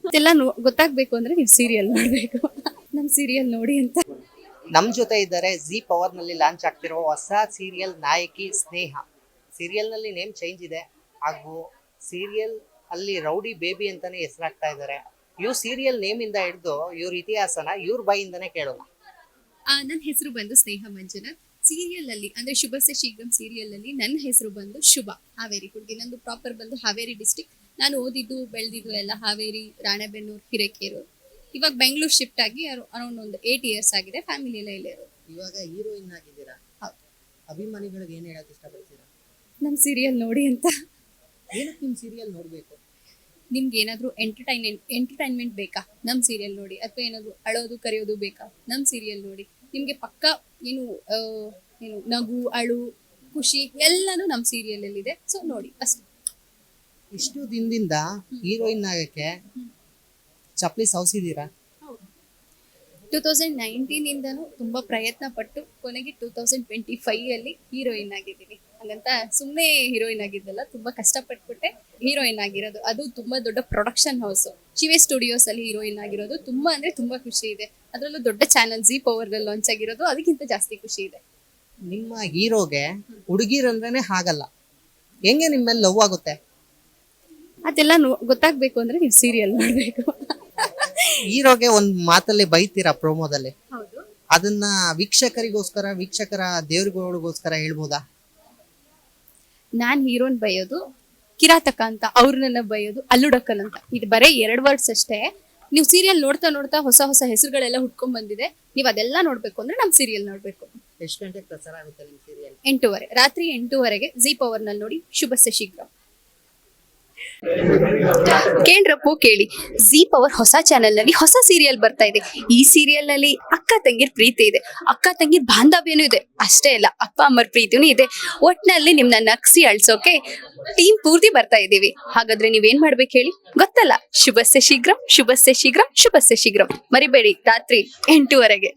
ಇದೆಲ್ಲ ಗೊತ್ತಾಗ್ಬೇಕು ಅಂದ್ರೆ ನೀವು ಸೀರಿಯಲ್ ನೋಡ್ಬೇಕು. ನಮ್ ಸೀರಿಯಲ್ ನೋಡಿ ಅಂತ. ನಮ್ ಜೊತೆ ಇದ್ದಾರೆ ಜಿ ಪವರ್ ನಲ್ಲಿ ಲಾಂಚ್ ಆಗ್ತಿರೋ ಹೊಸ ಸೀರಿಯಲ್ ನಾಯಕಿ ಸ್ನೇಹ. ಸೀರಿಯಲ್ ನಲ್ಲಿ ನೇಮ್ ಚೇಂಜ್ ಇದೆ ಹಾಗೂ ಸೀರಿಯಲ್ ಅಲ್ಲಿ ರೌಡಿ ಬೇಬಿ ಅಂತಾನೆ ಹೆಸರಾಗ್ತಾ ಇದ್ದಾರೆ. ಇವ್ರ ಸೀರಿಯಲ್ ನೇಮ್ ಇಂದ ಹಿಡಿದು ಇವ್ರ ಇತಿಹಾಸನ ಇವ್ರ ಬಾಯಿಂದಾನೆ ಕೇಳೋಣ. ನನ್ನ ಹೆಸರು ಬಂದು ಸ್ನೇಹ ಮಂಜುನಾಥ್. ಸೀರಿಯಲ್ ಅಲ್ಲಿ ಅಂದ್ರೆ ಶುಭಸ್ಯ ಶೀಘ್ರಂ ಸೀರಿಯಲ್ ಅಲ್ಲಿ ನನ್ನ ಹೆಸರು ಬಂದು ಶುಭ. ಹಾವೇರಿ ಹುಡುಗಿ. ನಂದು ಪ್ರಾಪರ್ ಬಂದು ಹಾವೇರಿ ಡಿಸ್ಟಿಕ್. ನಾನು ಓದಿದ್ದು ಬೆಳೆದಿದ್ದು ಎಲ್ಲ ಹಾವೇರಿ, ರಾಣೆಬೆನ್ನೂರು, ಹಿರೇಕೆರೂರು. ಇವಾಗ ಬೆಂಗಳೂರು ಶಿಫ್ಟ್ ಆಗಿ ಅರೌಂಡ್ ಒಂದು 8 years ಆಗಿದೆ. ಫ್ಯಾಮಿಲಿ ಎಲ್ಲ ಇಲ್ಲೇ ಇರೋದು. ಇವಾಗ ಹೀರೋಯಿನ್ ಆಗಿದ್ದೀರಾ. ಹೌದು. ಅಭಿಮಾನಿಗಳಿಗೆ ಏನ್ ಹೇಳಕ್ ಇಷ್ಟಪಡ್ತೀರಾ? ನಮ್ ಸೀರಿಯಲ್ ನೋಡಿ ಅಂತ. ಏನಕ್ಕೆ ನಿಮ್ ಸೀರಿಯಲ್ ನೋಡ್ಬೇಕು? ನಿಮ್ಗೆ ಏನಾದ್ರು ಎಂಟರ್ಟೈನ್ಮೆಂಟ್ ಬೇಕಾ? ನಮ್ ಸೀರಿಯಲ್ ನೋಡಿ. ಅಥವಾ ಏನಾದ್ರು ಅಳೋದು ಕರೆಯೋದು ಬೇಕಾ? ನಮ್ ಸೀರಿಯಲ್ ನೋಡಿ. ನಿಮ್ಗೆ ಪಕ್ಕ ಏನು ನಗು, ಅಳು, ಖುಷಿ ಎಲ್ಲಾನು ನಮ್ ಸೀರಿಯಲ್ ಅಲ್ಲಿ ಇದೆ. ಸೊ ನೋಡಿ ಅಷ್ಟೇ. ಇಷ್ಟು ದಿನದಿಂದ ಹೀರೋಯಿನ್ ಆಗಕ್ಕೆ ಚಪ್ಲಿ ಸೌಸಿದೀರಾ? 2019 ಇಂದನೂ ತುಂಬಾ ಪ್ರಯತ್ನ ಪಟ್ಟು ಕೊನೆಗೆ 2025 ಅಲ್ಲಿ ಹೀರೋಯಿನ್ ಆಗಿದ್ದೀನಿ. ಹಾಗಂತ ಸುಮ್ಮನೆ ಹೀರೋಯಿನ್ ಆಗಿದ್ದಲ್ಲ, ತುಂಬಾ ಕಷ್ಟಪಟ್ಬಿಟ್ಟೆ ಹೀರೋಯಿನ್ ಆಗಿರೋದು. ಅದು ತುಂಬಾ ದೊಡ್ಡ ಪ್ರೊಡಕ್ಷನ್ ಹೌಸ್ ಶಿವೆ ಸ್ಟುಡಿಯೋಸ್ ಅಲ್ಲಿ ಹೀರೋಯಿನ್ ಆಗಿರೋದು. ತುಂಬಾ ಅಂದ್ರೆ ತುಂಬಾ ಖುಷಿ ಇದೆ. ಅದರಲ್ಲೂ ದೊಡ್ಡ ಚಾನಲ್ ಜಿ ಪವರ್ ಅಲ್ಲಿ ಲಾಂಚ್ ಆಗಿರೋದು, ಅದಕ್ಕಿಂತ ಜಾಸ್ತಿ ಖುಷಿ ಇದೆ. ನಿಮ್ಮ ಹೀರೋಗೆ ಹುಡುಗಿರಂದ್ರೇನೆ ಹಾಗಲ್ಲ, ಹೆಂಗೆ ನಿಮ್ಮ ಮೇಲೆ ಲವ್ ಆಗುತ್ತೆ? ಅದೆಲ್ಲ ಗೊತ್ತಾಗ್ಬೇಕು ಅಂದ್ರೆ ನೀವು ಸೀರಿಯಲ್ ನೋಡ್ಬೇಕು. ಹೀರೋಗೆ ಒಂದ್ ಮಾತಲ್ಲಿ ಬೈತೀರಾ ಪ್ರೋಮೋದಲ್ಲಿ, ಹೌದು. ಅದನ್ನ ವೀಕ್ಷಕರ ದೇವ್ರಿಗೋಸ್ಕರ ಹೇಳ್ಬೋದಾ? ನಾನ್ ಹೀರೋನ್ ಬೈಯೋದು ಕಿರಾತಕ ಅಂತ, ಅವ್ರನ್ನ ಬೈಯೋದು ಅಲ್ಲುಡಕಲ್ ಅಂತ. ಇದು ಬರೀ 2 words ಅಷ್ಟೇ. ನೀವು ಸೀರಿಯಲ್ ನೋಡ್ತಾ ನೋಡ್ತಾ ಹೊಸ ಹೊಸ ಹೆಸರುಗಳೆಲ್ಲ ಹುಡ್ಕೊಂಡ್ ಬಂದಿದೆ. ನೀವು ಅದೆಲ್ಲ ನೋಡ್ಬೇಕು ಅಂದ್ರೆ ನಮ್ ಸೀರಿಯಲ್ ನೋಡ್ಬೇಕು. ಎಷ್ಟು ಗಂಟೆಗೆ ಪ್ರಸಾರ ಆಗುತ್ತೆ ನಿಮ್ ಸೀರಿಯಲ್? 8:30 ರಾತ್ರಿ 8:30ಗೆ ಜಿ ಪವರ್ ನಲ್ಲಿ ನೋಡಿ. ಶುಭಸ್ಯ ಶೀಘ್ರ. ಕೇಳ್ರಪ್ಪು ಕೇಳಿ, ಜಿ ಪವರ್ ಹೊಸ ಚಾನೆಲ್ ನಲ್ಲಿ ಹೊಸ ಸೀರಿಯಲ್ ಬರ್ತಾ ಇದೆ. ಈ ಸೀರಿಯಲ್ ನಲ್ಲಿ ಅಕ್ಕ ತಂಗಿರ್ ಪ್ರೀತಿ ಇದೆ, ಅಕ್ಕ ತಂಗಿರ್ ಬಾಂಧವ್ಯನೂ ಇದೆ. ಅಷ್ಟೇ ಅಲ್ಲ, ಅಪ್ಪ ಅಮ್ಮರ ಪ್ರೀತಿನೂ ಇದೆ. ಒಟ್ನಲ್ಲಿ ನಿಮ್ನ ನಗ್ಸಿ ಅಳ್ಸೋಕೆ ಟೀಮ್ ಪೂರ್ತಿ ಬರ್ತಾ ಇದೀವಿ. ಹಾಗಾದ್ರೆ ನೀವೇನ್ ಮಾಡ್ಬೇಕು ಹೇಳಿ? ಗೊತ್ತಲ್ಲ, ಶುಭಸ್ಯ ಶೀಘ್ರಂ, ಶುಭಸ್ಯ ಶೀಘ್ರಂ, ಶುಭಸ್ಯ ಶೀಘ್ರಂ. ಮರಿಬೇಡಿ, ರಾತ್ರಿ 8:30ಗೆ.